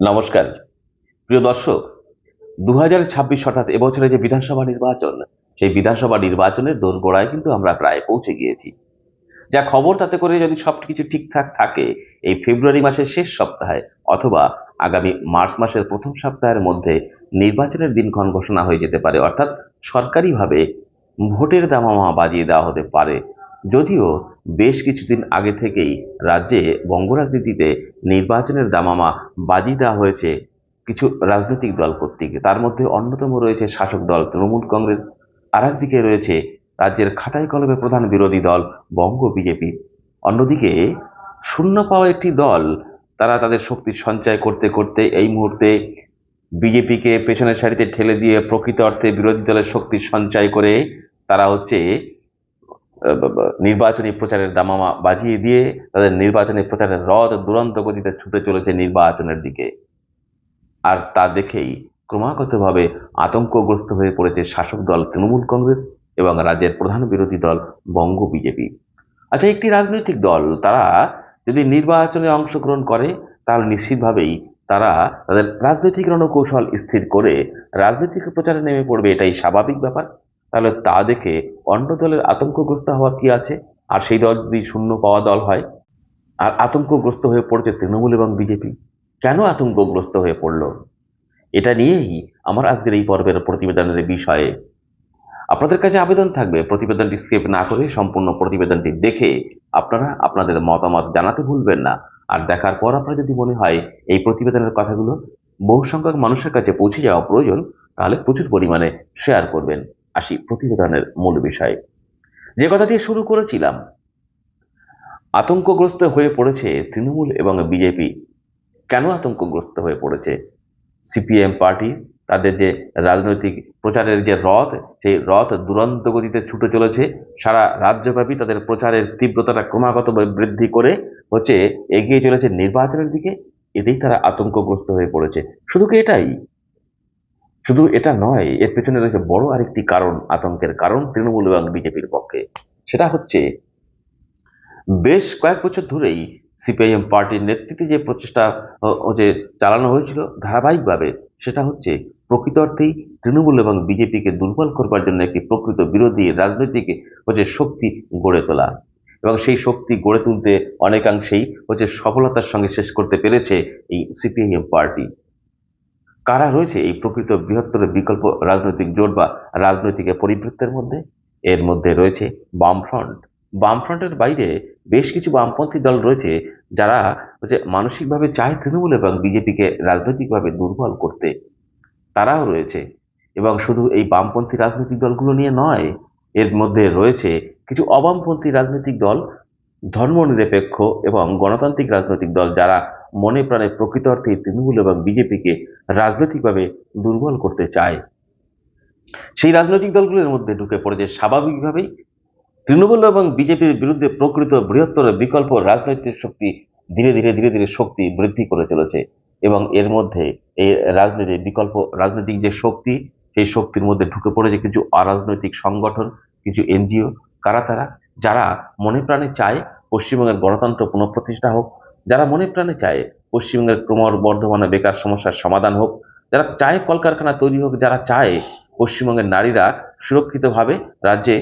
নমস্কার প্রিয় দর্শক। 2026 অর্থাৎ এবছরে যে বিধানসভা নির্বাচন, সেই বিধানসভা নির্বাচনের দোরগোড়ায় কিন্তু আমরা প্রায় পৌঁছে গিয়েছি। যা খবর তাতে করে যদি সবকিছু ঠিকঠাক থাকে, এই ফেব্রুয়ারি মাসের শেষ সপ্তাহে অথবা আগামী মার্চ মাসের প্রথম সপ্তাহের মধ্যে নির্বাচনের দিনক্ষণ ঘোষণা হয়ে যেতে পারে। অর্থাৎ সরকারিভাবে ভোটের দামামা বাজিয়ে দেওয়া হতে পারে। যদিও বেশ কিছুদিন আগে থেকেই রাজ্যে বঙ্গরাজনীতিতে নির্বাচনের দামামা বাজিয়ে দেওয়া হয়েছে কিছু রাজনৈতিক দল কর্তৃক। তার মধ্যে অন্যতম রয়েছে শাসক দল তৃণমূল কংগ্রেস, আর একদিকে রয়েছে রাজ্যের খাতায় কলমে প্রধান বিরোধী দল বঙ্গ বিজেপি। অন্যদিকে শূন্য পাওয়া একটি দল, তারা তাদের শক্তি সঞ্চয় করতে করতে এই মুহূর্তে বিজেপিকে পেছনের সারিতে ঠেলে দিয়ে প্রকৃত অর্থে বিরোধী দলের শক্তি সঞ্চয় করে তারা হচ্ছে নির্বাচনী প্রচারের দামামা বাজিয়ে দিয়ে তাদের নির্বাচনী প্রচারের রথ দুরন্ত গতিতে ছুটে চলেছে নির্বাচনের দিকে। আর তা দেখেই ক্রমাগতভাবে আতঙ্কগ্রস্ত হয়ে পড়েছে শাসক দল তৃণমূল কংগ্রেস এবং রাজ্যের প্রধান বিরোধী দল বঙ্গ বিজেপি। আচ্ছা, একটি রাজনৈতিক দল তারা যদি নির্বাচনে অংশগ্রহণ করে, তাহলে নিশ্চিতভাবেই তারা তাদের রাজনৈতিক রণকৌশল স্থির করে রাজনৈতিক প্রচারে নেমে পড়বে, এটাই স্বাভাবিক ব্যাপার। তাহলে তা দেখে অন্য দলের আতঙ্কগ্রস্ত হওয়ার কি আছে? আর সেই দল যদি শূন্য পাওয়া দল হয়, আর আতঙ্কগ্রস্ত হয়ে পড়ছে তৃণমূল এবং বিজেপি, কেন আতঙ্কগ্রস্ত হয়ে পড়লো? এটা নিয়েই আমার আজকের এই পর্বের প্রতিবেদনের বিষয়ে আপনাদের কাছে আবেদন থাকবে, প্রতিবেদনটি স্কিপ না করে সম্পূর্ণ প্রতিবেদনটি দেখে আপনারা আপনাদের মতামত জানাতে ভুলবেন না। আর দেখার পর আপনার যদি মনে হয় এই প্রতিবেদনের কথাগুলো বহু সংখ্যক মানুষের কাছে পৌঁছে যাওয়া প্রয়োজন, তাহলে প্রচুর পরিমাণে শেয়ার করবেন। আসি প্রতিবেদনের মূল বিষয়ে। যে কথা দিয়ে শুরু করেছিলাম, আতঙ্কগ্রস্ত হয়ে পড়েছে তৃণমূল এবং বিজেপি। কেন আতঙ্কগ্রস্ত হয়ে পড়েছে? সিপিএম পার্টি তাদের যে রাজনৈতিক প্রচারের যে রথ, সেই রথ দুরন্ত গতিতে ছুটে চলেছে। সারা রাজ্যব্যাপী তাদের প্রচারের তীব্রতাটা ক্রমাগতভাবে বৃদ্ধি করে হচ্ছে এগিয়ে চলেছে নির্বাচনের দিকে। এতেই তারা আতঙ্কগ্রস্ত হয়ে পড়েছে। শুধু কি এটাই? শুধু এটা নয়, এর পেছনে রয়েছে বড় আরেকটি কারণ, আতঙ্কের কারণ তৃণমূল এবং বিজেপির পক্ষে। সেটা হচ্ছে বেশ কয়েক বছর ধরেই সিপিআইএম পার্টির নেতৃত্বে যে প্রচেষ্টা যে চালানো হয়েছিল ধারাবাহিকভাবে, সেটা হচ্ছে প্রকৃত অর্থেই তৃণমূল এবং বিজেপিকে দুর্বল করবার জন্য একটি প্রকৃত বিরোধী রাজনৈতিক শক্তি গড়ে তোলা। এবং সেই শক্তি গড়ে তুলতে অনেকাংশেই সফলতার সঙ্গে শেষ করতে পেরেছে এই সিপিআইএম পার্টি। কারা রয়েছে এই প্রকৃত বৃহত্তর বিকল্প রাজনৈতিক জোট বা রাজনৈতিক পরিবৃত্তের মধ্যে? এর মধ্যে রয়েছে বামফ্রন্ট। বামফ্রন্টের বাইরে বেশ কিছু বামপন্থী দল রয়েছে যারা মানসিকভাবে চায় তৃণমূল এবং বিজেপিকে রাজনৈতিকভাবে দুর্বল করতে। তারাও রয়েছে। এবং শুধু এই বামপন্থী রাজনৈতিক দলগুলো নিয়ে নয়, এর মধ্যে রয়েছে কিছু অবামপন্থী রাজনৈতিক দল, ধর্মনিরপেক্ষ এবং গণতান্ত্রিক রাজনৈতিক দল, যারা মনে প্রাণে প্রকৃত অর্থে তৃণমূল এবং বিজেপিকে রাজনৈতিকভাবে দুর্বল করতে চায়। সেই রাজনৈতিক দলগুলোর মধ্যে ঢুকে পড়েছে স্বাভাবিকভাবেই তৃণমূল এবং বিজেপির বিরুদ্ধে প্রকৃত বৃহত্তর বিকল্প রাজনৈতিক শক্তি ধীরে ধীরে ধীরে ধীরে শক্তি বৃদ্ধি করে চলেছে। এবং এর মধ্যে এই রাজনৈতিক বিকল্প রাজনৈতিক যে শক্তি, সেই শক্তির মধ্যে ঢুকে পড়েছে কিছু অরাজনৈতিক সংগঠন, কিছু এনজিও। কারা তারা? যারা মনে প্রাণে চায় পশ্চিমবঙ্গের গণতন্ত্র পুনঃপ্রতিষ্ঠা হোক, যারা মনে প্রাণে চায় পশ্চিমবঙ্গের ক্রমবর্ধমান বেকার সমস্যার সমাধান হোক, যারা চায় কলকারখানা তৈরি হোক, যারা চায় পশ্চিমবঙ্গের নারীরা সুরক্ষিতভাবে রাজ্যে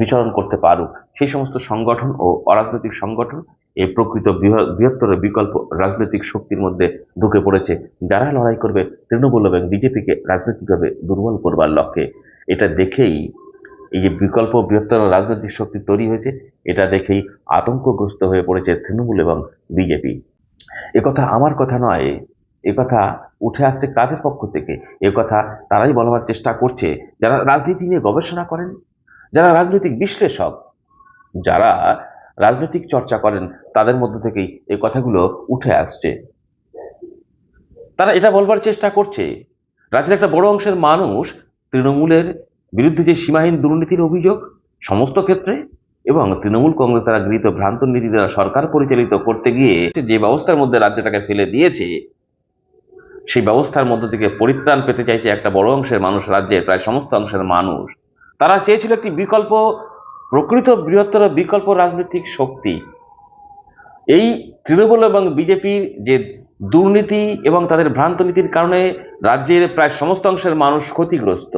বিচরণ করতে পারুক, সেই সমস্ত সংগঠন ও অরাজনৈতিক সংগঠন এই প্রকৃত বৃহত্তর বিকল্প রাজনৈতিক শক্তির মধ্যে ঢুকে পড়েছে, যারা লড়াই করবে তৃণমূল এবং বিজেপিকে রাজনৈতিকভাবে দুর্বল করবার লক্ষ্যে। এটা দেখেই এই যে বিকল্প বৃহত্তর রাজনৈতিক শক্তি তৈরি হয়েছে, এটা দেখেই আতঙ্কগ্রস্ত হয়ে পড়েছে তৃণমূল এবং বিজেপি। একথা আমার কথা নয়, একথা উঠে আসছে কাদের পক্ষ থেকে? একথা তারাই বলবার চেষ্টা করছে যারা রাজনীতি নিয়ে গবেষণা করেন, যারা রাজনৈতিক বিশ্লেষক, যারা রাজনৈতিক চর্চা করেন, তাদের মধ্য থেকেই এই কথাগুলো উঠে আসছে। তারা এটা বলবার চেষ্টা করছে রাজ্যের একটা বড় অংশের মানুষ তৃণমূলের বিরুদ্ধে যে সীমাহীন দুর্নীতির অভিযোগ সমস্ত ক্ষেত্রে, এবং তৃণমূল কংগ্রেস দ্বারা গৃহীত ভ্রান্ত নীতি দ্বারা সরকার পরিচালিত করতে গিয়ে যে ব্যবস্থার মধ্যে রাজ্যটাকে ফেলে দিয়েছে, সেই ব্যবস্থার মধ্য থেকে পরিত্রাণ পেতে চাইছে একটা বড় অংশের মানুষ, রাজ্যের প্রায় সমস্ত অংশের মানুষ। তারা চেয়েছিল একটি বিকল্প, প্রকৃত বৃহত্তর বিকল্প রাজনৈতিক শক্তি। এই তৃণমূল এবং বিজেপির যে দুর্নীতি এবং তাদের ভ্রান্ত নীতির কারণে রাজ্যের প্রায় সমস্ত অংশের মানুষ ক্ষতিগ্রস্ত।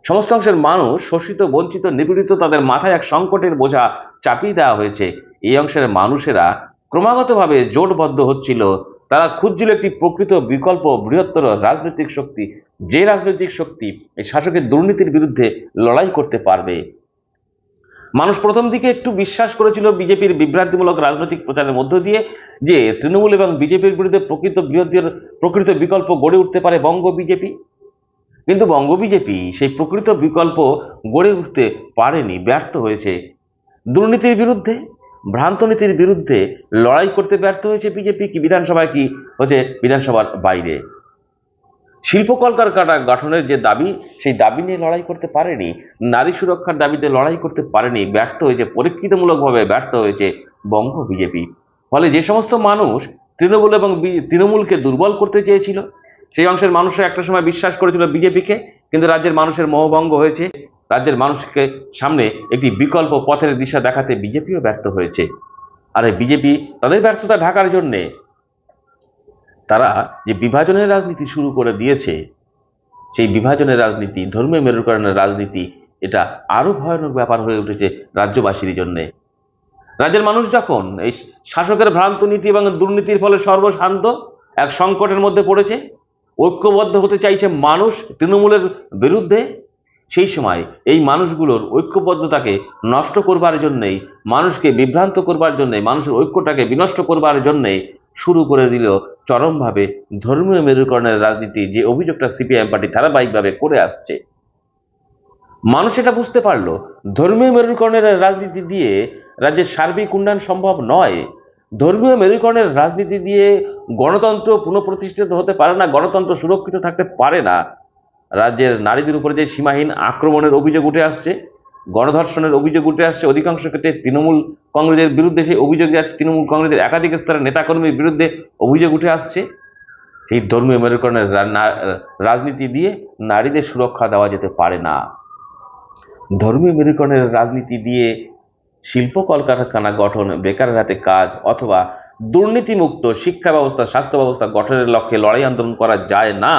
সমস্ত অংশের মানুষ শোষিত, বঞ্চিত, নিপীড়িত, তাদের মাথায় এক সংকটের বোঝা চাপিয়ে দেওয়া হয়েছে। এই অংশের মানুষেরা ক্রমাগতভাবে জোটবদ্ধ হচ্ছিল। তারা খুঁজছিল একটি প্রকৃত বিকল্প, বৃহত্তর রাজনৈতিক শক্তি, যে রাজনৈতিক শক্তি এই শাসকের দুর্নীতির বিরুদ্ধে লড়াই করতে পারবে। মানুষ প্রথম দিকে একটু বিশ্বাস করেছিল বিজেপির বিভ্রান্তিমূলক রাজনৈতিক প্রচারের মধ্য দিয়ে যে তৃণমূল এবং বিজেপির বিরুদ্ধে প্রকৃত বিকল্প গড়ে উঠতে পারে বঙ্গ বিজেপি। কিন্তু বঙ্গ বিজেপি সেই প্রকৃত বিকল্প গড়ে উঠতে পারেনি, ব্যর্থ হয়েছে। দুর্নীতির বিরুদ্ধে, ভ্রান্ত নীতির বিরুদ্ধে লড়াই করতে ব্যর্থ হয়েছে বিজেপি, কি বিধানসভায়, কি হচ্ছে বিধানসভার বাইরে। শিল্প কলকারখানা গঠনের যে দাবি, সেই দাবি নিয়ে লড়াই করতে পারেনি। নারী সুরক্ষার দাবিতে লড়াই করতে পারেনি, ব্যর্থ হয়েছে, পরীক্ষিতমূলকভাবে ব্যর্থ হয়েছে বঙ্গ বিজেপি। ফলে যে সমস্ত মানুষ তৃণমূলকে দুর্বল করতে চেয়েছিল, সেই অংশের মানুষরা একটা সময় বিশ্বাস করেছিল বিজেপিকে, কিন্তু রাজ্যের মানুষের মোহভঙ্গ হয়েছে। রাজ্যের মানুষকে সামনে একটি বিকল্প পথের দিশা দেখাতে বিজেপিও ব্যর্থ হয়েছে। আর এই বিজেপি তাদের ব্যর্থতা ঢাকার জন্যে তারা যে বিভাজনের রাজনীতি শুরু করে দিয়েছে, সেই বিভাজনের রাজনীতি, ধর্মীয় মেরুকরণের রাজনীতি, এটা আরো ভয়ানক ব্যাপার হয়ে উঠেছে রাজ্যবাসীর জন্য। রাজ্যের মানুষ যখন এই শাসকের ভ্রান্ত নীতি এবং দুর্নীতির ফলে সর্বশান্ত এক সংকটের মধ্যে পড়েছে, ঐক্যবদ্ধ হতে চাইছে মানুষ তৃণমূলের বিরুদ্ধে, সেই সময় এই মানুষগুলোর ঐক্যবদ্ধতাকে নষ্ট করবার জন্যই, মানুষকে বিভ্রান্ত করবার জন্যই, মানুষের ঐক্যটাকে বিনষ্ট করবার জন্যই শুরু করে দিল চরমভাবে ধর্মীয় মেরুকরণের রাজনীতি, যে অভিযোগটা সিপিআইএম পার্টি ধারাবাহিকভাবে করে আসছে। মানুষ এটা বুঝতে পারলো, ধর্মীয় মেরুকরণের রাজনীতি দিয়ে রাজ্যের সার্বিক উন্নয়ন সম্ভব নয়। ধর্মীয় মেরুকরণের রাজনীতি দিয়ে গণতন্ত্র পুনঃপ্রতিষ্ঠিত হতে পারে না, গণতন্ত্র সুরক্ষিত থাকতে পারে না। রাজ্যের নারীদের উপরে যে সীমাহীন আক্রমণের অভিযোগ উঠে আসছে, গণধর্ষণের অভিযোগ উঠে আসছে, অধিকাংশ ক্ষেত্রে তৃণমূল কংগ্রেসের বিরুদ্ধে সেই অভিযোগ যাচ্ছে, তৃণমূল কংগ্রেসের একাধিক স্তরের নেতাকর্মীর বিরুদ্ধে অভিযোগ উঠে আসছে। সেই ধর্মীয় মেরুকরণের রাজনীতি দিয়ে নারীদের সুরক্ষা দেওয়া যেতে পারে না। ধর্মীয় মেরুকরণের রাজনীতি দিয়ে শিল্প কলকারখানা গঠন, বেকারের হাতে কাজ, অথবা দুর্নীতিমুক্ত শিক্ষা ব্যবস্থা, স্বাস্থ্য ব্যবস্থা গঠনের লক্ষ্যে লড়াই আন্দোলন করা যায় না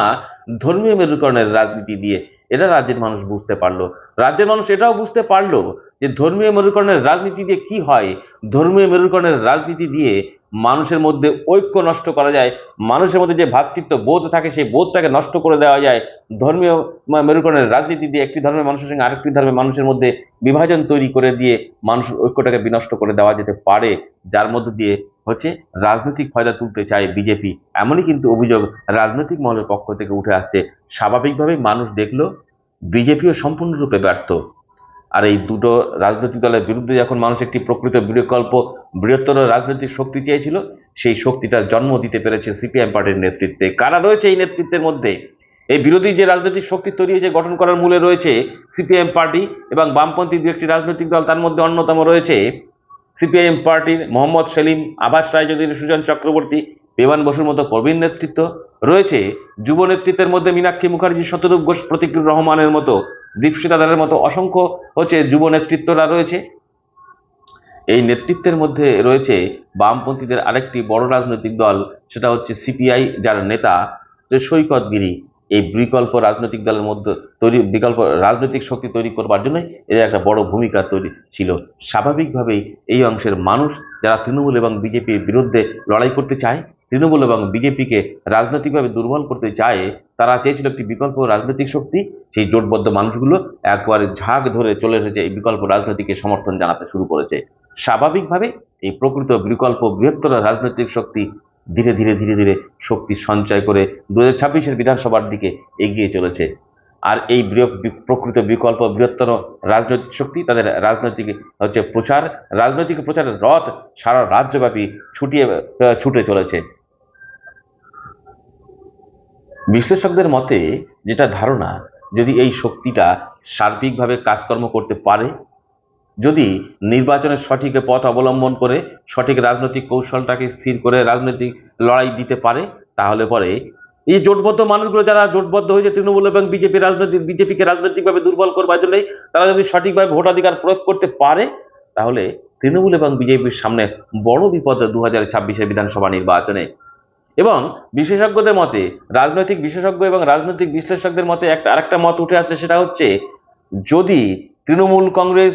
ধর্মীয় মেরুকরণের রাজনীতি দিয়ে। এটা রাজ্যের মানুষ বুঝতে পারলো। রাজ্যের মানুষ এটাও বুঝতে পারলো যে ধর্মীয় মেরুকরণের রাজনীতি দিয়ে কি হয়। ধর্মীয় মেরুকরণের রাজনীতি দিয়ে মানুষের মধ্যে ঐক্য নষ্ট করা যায়, মানুষের মধ্যে যে ভ্রাতৃত্ব বোধ থাকে সেই বোধটাকে নষ্ট করে দেওয়া যায়। ধর্মীয় মেরুকরণের রাজনীতি দিয়ে একটি ধর্মের মানুষের সঙ্গে আরেকটি ধর্মের মানুষের মধ্যে বিভাজন তৈরি করে দিয়ে মানুষের ঐক্যটাকে বিনষ্ট করে দেওয়া যেতে পারে, যার মধ্য দিয়ে হচ্ছে রাজনৈতিক ফায়দা তুলতে চায় বিজেপি। এমনই কিন্তু অভিযোগ রাজনৈতিক মহলের পক্ষ থেকে উঠে আসছে। স্বাভাবিকভাবেই মানুষ দেখলো বিজেপিও সম্পূর্ণরূপে ব্যর্থ। আর এই দুটো রাজনৈতিক দলের বিরুদ্ধে যখন মানুষ একটি প্রকৃত বিকল্প, বৃহত্তর রাজনৈতিক শক্তি চেয়েছিল, সেই শক্তিটার জন্ম দিতে পেরেছে সিপিআইএম পার্টির নেতৃত্বে। কারা রয়েছে এই নেতৃত্বের মধ্যে? এই বিরোধী যে রাজনৈতিক শক্তি তৈরি হয়েছে, গঠন করার মূলে রয়েছে সিপিআইএম পার্টি এবং বামপন্থী দু একটি রাজনৈতিক দল। তার মধ্যে অন্যতম রয়েছে সিপিআইএম পার্টির মোহাম্মদ সেলিম, আভাস রায়চৌধুরী, সুজন চক্রবর্তী, বিমান বসুর মতো প্রবীণ নেতৃত্ব রয়েছে। যুব নেতৃত্বের মধ্যে মীনাক্ষী মুখার্জি, শতরূপ ঘোষ, প্রতীকুর রহমানের মতো, দীপশিতা দাসের মতো অসংখ্য হচ্ছে যুব নেতৃত্বরা রয়েছে। এই নেতৃত্বের মধ্যে রয়েছে বামপন্থীদের আরেকটি বড় রাজনৈতিক দল, সেটা হচ্ছে সিপিআই, যার নেতা সৈকত গিরি। এই বিকল্প রাজনৈতিক দলের মধ্যে বিকল্প রাজনৈতিক শক্তি তৈরি করবার জন্য এদের একটা বড় ভূমিকা তৈরি ছিল। স্বাভাবিকভাবেই এই অংশের মানুষ যারা তৃণমূল এবং বিজেপির বিরুদ্ধে লড়াই করতে চায়, তৃণমূল এবং বিজেপিকে রাজনৈতিকভাবে দুর্বল করতে চায়, তারা চেয়েছিল একটি বিকল্প রাজনৈতিক শক্তি। সেই জোটবদ্ধ মানুষগুলো একবারে ঝাঁক ধরে চলে এসেছে, এই বিকল্প রাজনীতিকে সমর্থন জানাতে শুরু করেছে। স্বাভাবিকভাবে এই প্রকৃত বিকল্প বৃহত্তর রাজনৈতিক শক্তি ধীরে ধীরে ধীরে ধীরে শক্তি সঞ্চয় করে 2026-এর বিধানসভার দিকে এগিয়ে চলেছে। আর এই প্রকৃত বিকল্প বৃহত্তর রাজনৈতিক শক্তি তাদের রাজনৈতিক প্রচারের রথ সারা রাজ্যব্যাপী ছুটে চলেছে। বিশ্লেষকদের মতে যেটা ধারণা, যদি এই শক্তিটা সার্বিকভাবে কাজকর্ম করতে পারে, যদি নির্বাচনের সঠিক পথ অবলম্বন করে সঠিক রাজনৈতিক কৌশলটাকে স্থির করে রাজনৈতিক লড়াই দিতে পারে, তাহলে পরে এই জোটবদ্ধ মানুষগুলো যারা জোটবদ্ধ হয়েছে তৃণমূল এবং বিজেপিকে রাজনৈতিকভাবে দুর্বল করবার জন্য, তারা যদি সঠিকভাবে ভোটাধিকার প্রয়োগ করতে পারে, তাহলে তৃণমূল এবং বিজেপির সামনে বড় বিপদ 2026-এর বিধানসভা নির্বাচনে। এবং বিশেষজ্ঞদের মতে, রাজনৈতিক বিশেষজ্ঞ এবং রাজনৈতিক বিশ্লেষকদের মতে আরেকটা মত উঠে আসছে, সেটা হচ্ছে যদি তৃণমূল কংগ্রেস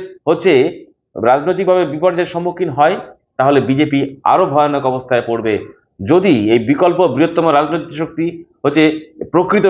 রাজনৈতিকভাবে বিপর্যয়ের সম্মুখীন হয়, তাহলে বিজেপি আরো ভয়ানক অবস্থায় পড়বে। যদি এই বিকল্প বৃহত্তম রাজনৈতিক শক্তি প্রকৃত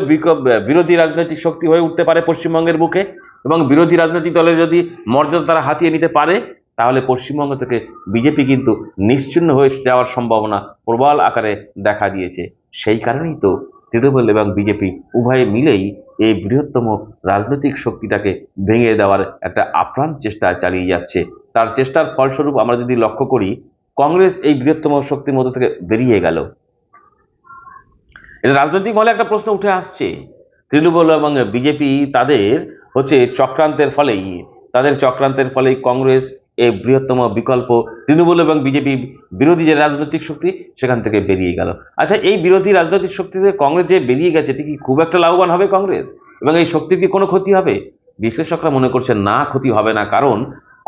বিরোধী রাজনৈতিক শক্তি হয়ে উঠতে পারে পশ্চিমবঙ্গের বুকে, এবং বিরোধী রাজনৈতিক দলের যদি মর্যাদা তারা হাতিয়ে নিতে পারে, তাহলে পশ্চিমবঙ্গ থেকে বিজেপি কিন্তু নিশ্চিহ্ন হয়ে যাওয়ার সম্ভাবনা প্রবল আকারে দেখা দিয়েছে। সেই কারণেই তো তৃণমূল এবং বিজেপি উভয়ে মিলেই এই বৃহত্তম রাজনৈতিক শক্তিটাকে ভেঙে দেওয়ার একটা আপ্রাণ চেষ্টা চালিয়ে যাচ্ছে। তার চেষ্টার ফলস্বরূপ আমরা যদি লক্ষ্য করি, কংগ্রেস এই বৃহত্তম শক্তির মধ্য থেকে বেরিয়ে গেল। এটা রাজনৈতিক মহলে একটা প্রশ্ন উঠে আসছে, তৃণমূল এবং বিজেপি তাদের চক্রান্তের ফলেই কংগ্রেস এই বৃহত্তম বিকল্প তৃণমূল এবং বিজেপি বিরোধী যে রাজনৈতিক শক্তি সেখান থেকে বেরিয়ে গেল। আচ্ছা, এই বিরোধী রাজনৈতিক শক্তি থেকে কংগ্রেস যে বেরিয়ে গেছে, এটি কি খুব একটা লাভবান হবে কংগ্রেস, এবং এই শক্তির কি কোনো ক্ষতি হবে? বিশ্লেষকরা মনে করছেন না, ক্ষতি হবে না। কারণ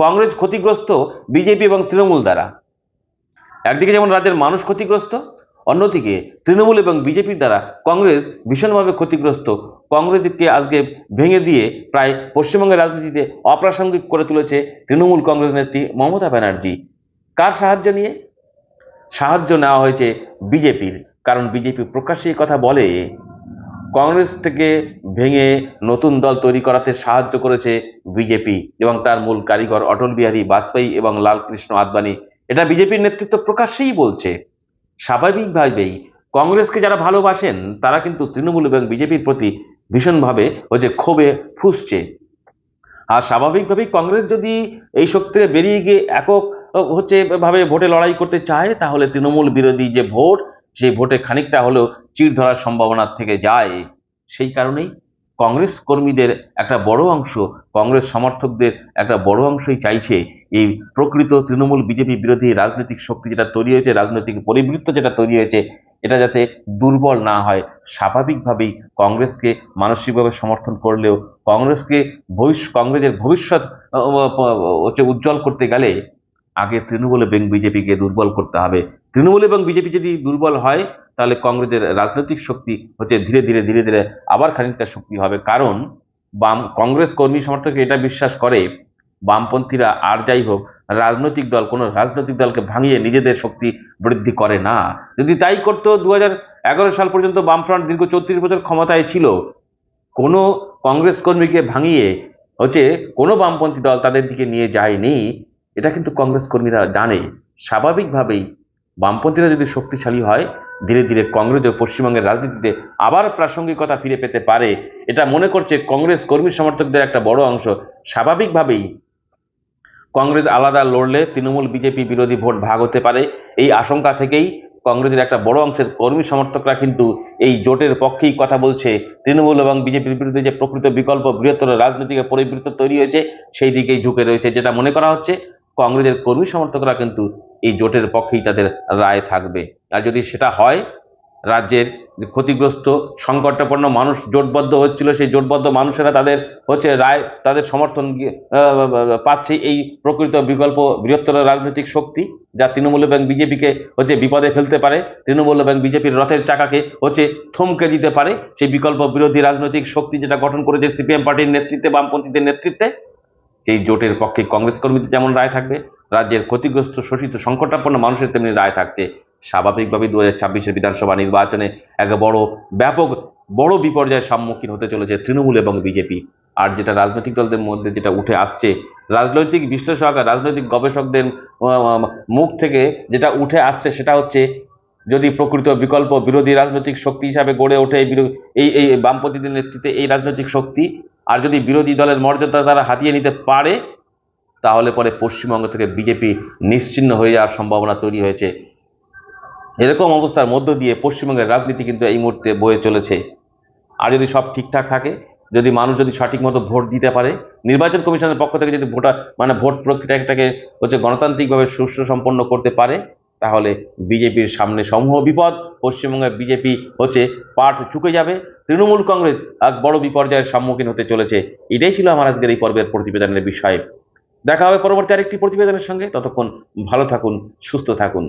কংগ্রেস ক্ষতিগ্রস্ত বিজেপি এবং তৃণমূল দ্বারা। একদিকে যেমন রাজ্যের মানুষ ক্ষতিগ্রস্ত, অন্যদিকে তৃণমূল এবং বিজেপির দ্বারা কংগ্রেস ভীষণভাবে ক্ষতিগ্রস্ত। কংগ্রেসকে আজকে ভেঙে দিয়ে প্রায় পশ্চিমবঙ্গের রাজনীতিতে অপ্রাসঙ্গিক করে তুলেছে তৃণমূল কংগ্রেস নেত্রী মমতা ব্যানার্জি। কার সাহায্য নিয়ে? সাহায্য নেওয়া হয়েছে বিজেপির। কারণ বিজেপি প্রকাশ্যে কথা বলে, কংগ্রেস থেকে ভেঙে নতুন দল তৈরি করাতে সাহায্য করেছে বিজেপি, এবং তার মূল কারিগর অটল বিহারী বাজপেয়ী এবং লালকৃষ্ণ আদবানি। এটা বিজেপির নেতৃত্ব প্রকাশ্যেই বলছে। স্বাভাবিকভাবেই কংগ্রেসকে যারা ভালোবাসেন তারা কিন্তু তৃণমূল এবং বিজেপির প্রতি ভীষণভাবে ক্ষোভে ফুঁসছে। আর স্বাভাবিকভাবেই কংগ্রেস যদি এই শক্তি থেকে বেরিয়ে গিয়ে একক ভাবে ভোটে লড়াই করতে চায়, তাহলে তৃণমূল বিরোধী যে ভোট, সেই ভোটে খানিকটা হলেও চিড় ধরার সম্ভাবনা থেকে যায়। সেই কারণেই কংগ্রেস কর্মীদের একটা বড় অংশ, কংগ্রেস সমর্থকদের একটা বড় অংশই চাইছে এই প্রকৃত তৃণমূল বিজেপি বিরোধী রাজনৈতিক শক্তি যেটা তৈরি হয়েছে, রাজনৈতিক পরিবৃত্ত যেটা তৈরি হয়েছে, এটা যাতে দুর্বল না হয়। স্বাভাবিকভাবেই কংগ্রেসকে মানসিকভাবে সমর্থন করলেও কংগ্রেসের ভবিষ্যৎ উজ্জ্বল করতে গেলে আগে তৃণমূল এবং বিজেপিকে দুর্বল করতে হবে। তৃণমূল এবং বিজেপি যদি দুর্বল হয়, তাহলে কংগ্রেসের রাজনৈতিক শক্তি ধীরে ধীরে আবার খানিকটা শক্তি হবে। কারণ কংগ্রেস কর্মী সমর্থক এটা বিশ্বাস করে, বামপন্থীরা আর যাই হোক কোনো রাজনৈতিক দলকে ভাঙিয়ে নিজেদের শক্তি বৃদ্ধি করে না। যদি তাই করতো, 2011 সাল পর্যন্ত বামফ্রন্ট দীর্ঘ 34 বছর ক্ষমতায় ছিল, কোনো কংগ্রেস কর্মীকে ভাঙিয়ে কোনো বামপন্থী দল তাদের দিকে নিয়ে যায়নি। এটা কিন্তু কংগ্রেস কর্মীরা জানে। স্বাভাবিকভাবেই বামপন্থীরা যদি শক্তিশালী হয়, ধীরে ধীরে কংগ্রেস ও পশ্চিমবঙ্গের রাজনীতিতে আবার প্রাসঙ্গিকতা ফিরে পেতে পারে, এটা মনে করছে কংগ্রেস কর্মী সমর্থকদের একটা বড় অংশ। স্বাভাবিকভাবেই কংগ্রেস আলাদা লড়লে তৃণমূল বিজেপি বিরোধী ভোট ভাগ হতে পারে। এই আশঙ্কা থেকেই কংগ্রেসের একটা বড় অংশের কর্মী সমর্থকরা কিন্তু এই জোটের পক্ষেই কথা বলছে। তৃণমূল এবং বিজেপির বিরুদ্ধে যে প্রকৃত বিকল্প বৃহত্তর রাজনৈতিক পরিবৃত্ত তৈরি হয়েছে, সেই দিকেই ঝুঁকে রয়েছে। যেটা মনে করা হচ্ছে, কংগ্রেসের কর্মী সমর্থকরা কিন্তু এই জোটের পক্ষেই তাদের রায় থাকবে। আর যদি সেটা হয়, রাজ্যের ক্ষতিগ্রস্ত সংকটাপন্ন মানুষ জোটবদ্ধ হচ্ছিল, সেই জোটবদ্ধ মানুষেরা তাদের সমর্থন পাচ্ছে এই প্রকৃত বিকল্প বৃহত্তর রাজনৈতিক শক্তি, যা তৃণমূল এবং বিজেপিকে বিপদে ফেলতে পারে, তৃণমূল এবং বিজেপির রথের চাকাকে থমকে দিতে পারে। সেই বিকল্প বিরোধী রাজনৈতিক শক্তি যেটা গঠন করেছে সিপিএম পার্টির নেতৃত্বে, বামপন্থীদের নেতৃত্বে, সেই জোটের পক্ষে কংগ্রেস কর্মীদের যেমন রায় থাকবে, রাজ্যের ক্ষতিগ্রস্ত শোষিত সংকটাপন্ন মানুষের তেমনি রায় থাকছে। স্বাভাবিকভাবে 2026 বিধানসভা নির্বাচনে এক বড় বিপর্যয়ের সম্মুখীন হতে চলেছে তৃণমূল এবং বিজেপি। আর যেটা রাজনৈতিক দলদের মধ্যে যেটা উঠে আসছে, রাজনৈতিক বিশ্লেষক আর রাজনৈতিক গবেষকদের মুখ থেকে যেটা উঠে আসছে, সেটা হচ্ছে, যদি প্রকৃত বিকল্প বিরোধী রাজনৈতিক শক্তি হিসাবে গড়ে ওঠে এই বামপন্থীদের নেতৃত্বে এই রাজনৈতিক শক্তি, আর যদি বিরোধী দলের মর্যাদা তারা হাতিয়ে নিতে পারে, তাহলে পরে পশ্চিমবঙ্গ থেকে বিজেপি নিশ্চিহ্ন হয়ে যাওয়ার সম্ভাবনা তৈরি হয়েছে। এরকম অবস্থার মধ্য দিয়ে পশ্চিমবঙ্গের রাজনীতি কিন্তু এই মুহূর্তে বয়ে চলেছে। আর যদি সব ঠিকঠাক থাকে, যদি মানুষ সঠিক মতো ভোট দিতে পারে, নির্বাচন কমিশনের পক্ষ থেকে যদি ভোট প্রক্রিয়াটাকে গণতান্ত্রিকভাবে সুষ্ঠু সম্পন্ন করতে পারে, তাহলে বিজেপির সামনে সমূহ বিপদ। পশ্চিমবঙ্গের বিজেপি পাঠ চুকে যাবে, তৃণমূল কংগ্রেস এক বড় বিপর্যয়ের সম্মুখীন হতে চলেছে। এটাই ছিল আমার আজকের এই পর্বের প্রতিবেদনের বিষয়। দেখা হবে পরবর্তী আরেকটি প্রতিবেদনের সঙ্গে। ততক্ষণ ভালো থাকুন, সুস্থ থাকুন।